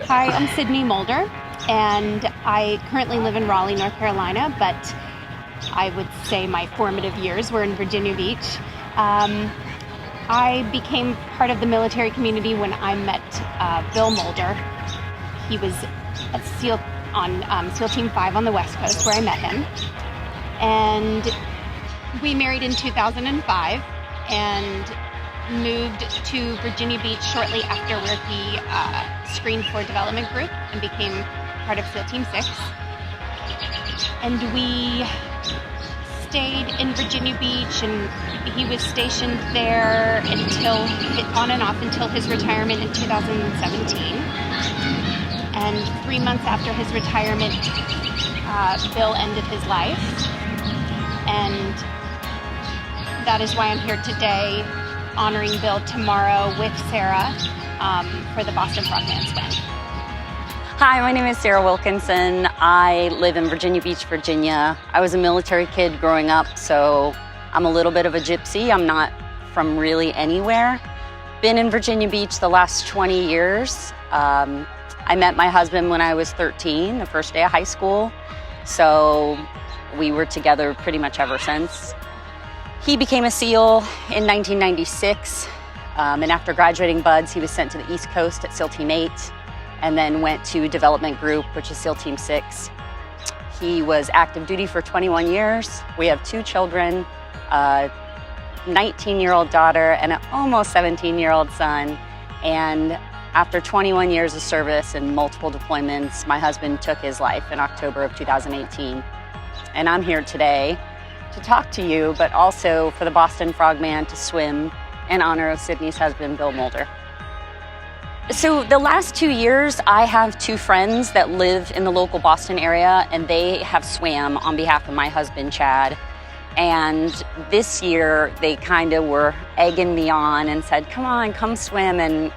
Hi, I'm Sydney Mulder, and I currently live in Raleigh, North Carolina, but I would say my formative years were in Virginia Beach. I became part of the military community when I met Bill Mulder. He was a SEAL on SEAL Team 5 on the West Coast, where I met him. And we married in 2005 and moved to Virginia Beach shortly after, where he screened for development group and became part of SEAL Team 6. And we stayed in Virginia Beach, and he was stationed there on and off until his retirement in 2017. And 3 months after his retirement, Bill ended his life. And that is why I'm here today, honoring Bill tomorrow with Sarah for the Boston Frogman swim. Hi, my name is Sarah Wilkinson. I live in Virginia Beach, Virginia. I was a military kid growing up, so I'm a little bit of a gypsy. I'm not from really anywhere. Been in Virginia Beach the last 20 years. I met my husband when I was 13, the first day of high school. So we were together pretty much ever since. He became a SEAL in 1996, and after graduating BUD/S, he was sent to the East Coast at SEAL Team 8, and then went to Development Group, which is SEAL Team 6. He was active duty for 21 years. We have 2 children, a 19-year-old daughter and an almost 17-year-old son. And after 21 years of service and multiple deployments, my husband took his life in October of 2018. And I'm here today to talk to you, but also for the Boston Frogman to swim in honor of Sydney's husband, Bill Mulder. So the last 2 years, I have 2 friends that live in the local Boston area, and they have swam on behalf of my husband, Chad. And this year, they kind of were egging me on and said, come swim. And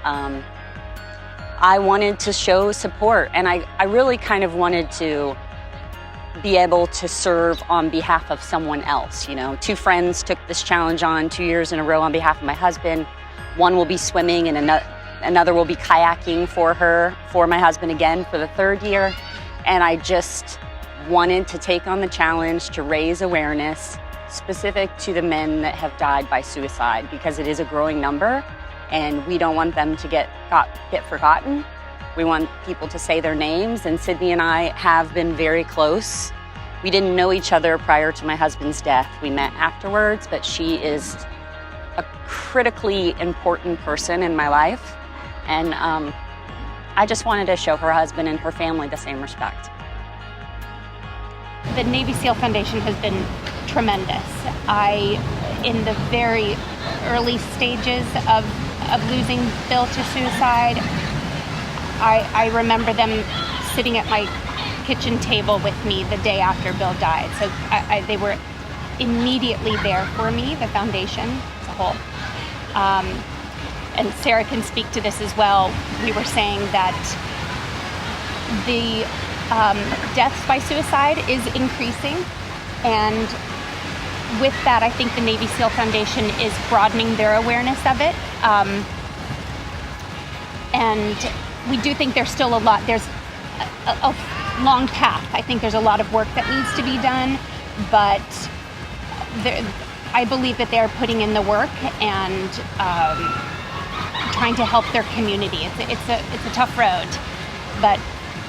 I wanted to show support, and I really kind of wanted to be able to serve on behalf of someone else. You know, 2 friends took this challenge on 2 years in a row on behalf of my husband. One will be swimming and another will be kayaking for my husband again for the 3rd year. And I just wanted to take on the challenge to raise awareness specific to the men that have died by suicide, because it is a growing number and we don't want them to get forgotten. We want people to say their names, and Sydney and I have been very close. We didn't know each other prior to my husband's death. We met afterwards, but she is a critically important person in my life. And I just wanted to show her husband and her family the same respect. The Navy SEAL Foundation has been tremendous. In the very early stages of losing Bill to suicide, I remember them sitting at my kitchen table with me the day after Bill died. So they were immediately there for me, the foundation as a whole. And Sarah can speak to this as well. We were saying that the deaths by suicide is increasing, and with that, I think the Navy SEAL Foundation is broadening their awareness of it. And we do think there's still there's a long path. I think there's a lot of work that needs to be done, but I believe that they're putting in the work and trying to help their community. It's a tough road, but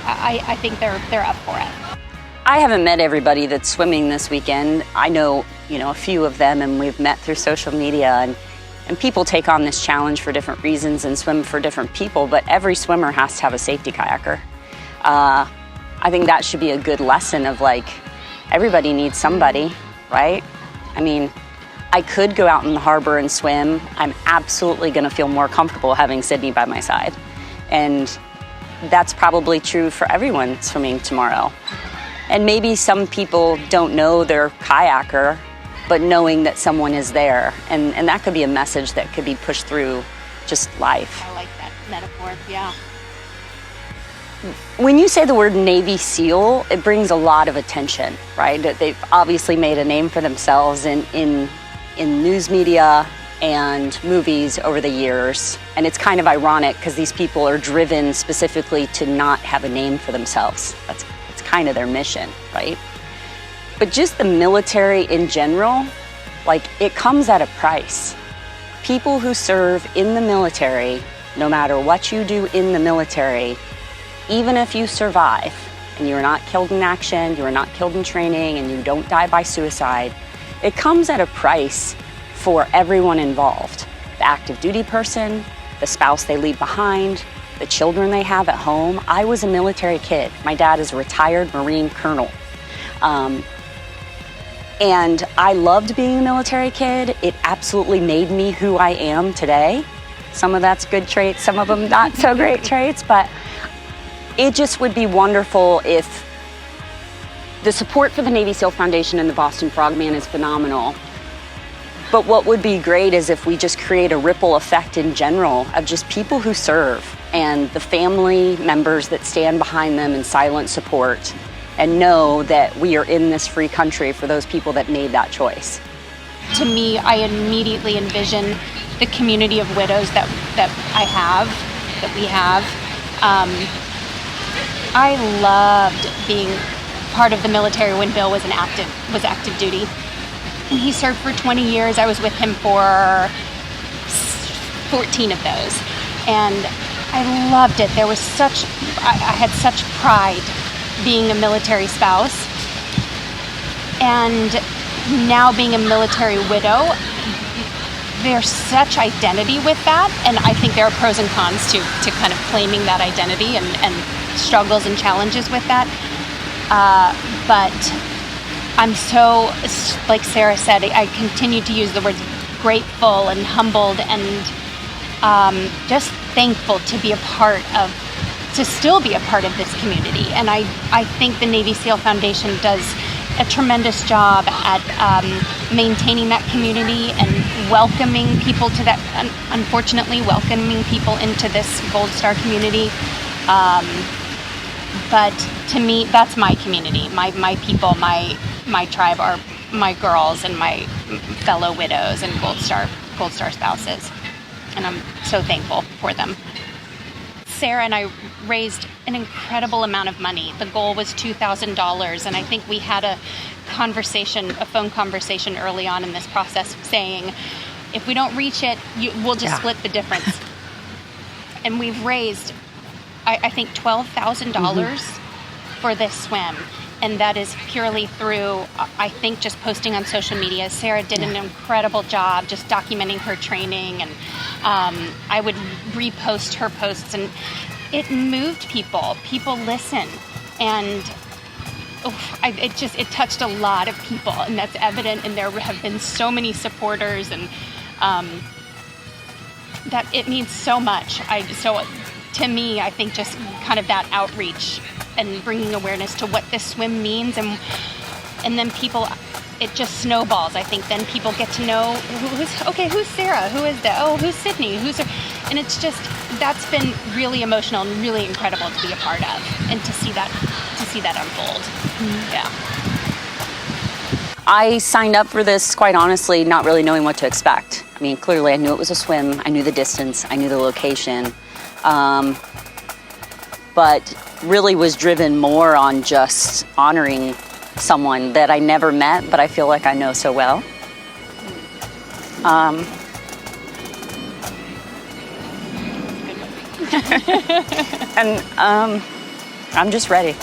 I think they're up for it. I haven't met everybody that's swimming this weekend. I know, a few of them, and we've met through social media, and people take on this challenge for different reasons and swim for different people, but every swimmer has to have a safety kayaker. I think that should be a good lesson of everybody needs somebody, right? I mean, I could go out in the harbor and swim. I'm absolutely gonna feel more comfortable having Sydney by my side. And that's probably true for everyone swimming tomorrow. And maybe some people don't know their kayaker, but knowing that someone is there. And that could be a message that could be pushed through just life. I like that metaphor, yeah. When you say the word Navy SEAL, it brings a lot of attention, right? They've obviously made a name for themselves in news media and movies over the years. And it's kind of ironic because these people are driven specifically to not have a name for themselves. It's kind of their mission, right? But just the military in general, like, it comes at a price. People who serve in the military, no matter what you do in the military, even if you survive and you're not killed in action, you're not killed in training, and you don't die by suicide, it comes at a price for everyone involved. The active duty person, the spouse they leave behind, the children they have at home. I was a military kid. My dad is a retired Marine colonel. And I loved being a military kid. It absolutely made me who I am today. Some of that's good traits, some of them not so great traits, but it just would be wonderful if the support for the Navy SEAL Foundation and the Boston Frogman is phenomenal. But what would be great is if we just create a ripple effect in general of just people who serve and the family members that stand behind them in silent support and know that we are in this free country for those people that made that choice. To me, I immediately envision the community of widows that we have. I loved being part of the military when Bill was active duty. And he served for 20 years. I was with him for 14 of those. And I loved it. I had such pride being a military spouse. And now being a military widow, there's such identity with that. And I think there are pros and cons to kind of claiming that identity and struggles and challenges with that. But I'm so, like Sarah said, I continue to use the words grateful and humbled and just thankful to still be a part of this community. And I think the Navy SEAL Foundation does a tremendous job at maintaining that community and welcoming people to that, unfortunately, welcoming people into this Gold Star community. But to me, that's my community. My people, my tribe are my girls and my fellow widows and Gold Star spouses. And I'm so thankful for them. Sarah and I raised an incredible amount of money. The goal was $2,000, and I think we had a phone conversation early on in this process saying, if we don't reach it, we'll just split the difference. And we've raised, I think, $12,000 for this swim. And that is purely through, I think, just posting on social media. Sarah did an incredible job just documenting her training, and I would repost her posts, and it moved people. People listen, and it touched a lot of people, and that's evident. And there have been so many supporters, and that it means so much. So to me, I think just kind of that outreach and bringing awareness to what this swim means, and then people, it just snowballs. I think then people get to know who's Sarah, who is that? Oh, who's Sydney? And it's just, that's been really emotional and really incredible to be a part of, and to see that unfold. Yeah. I signed up for this, quite honestly, not really knowing what to expect. I mean, clearly I knew it was a swim, I knew the distance, I knew the location, but really was driven more on just honoring someone that I never met, but I feel like I know so well. And I'm just ready.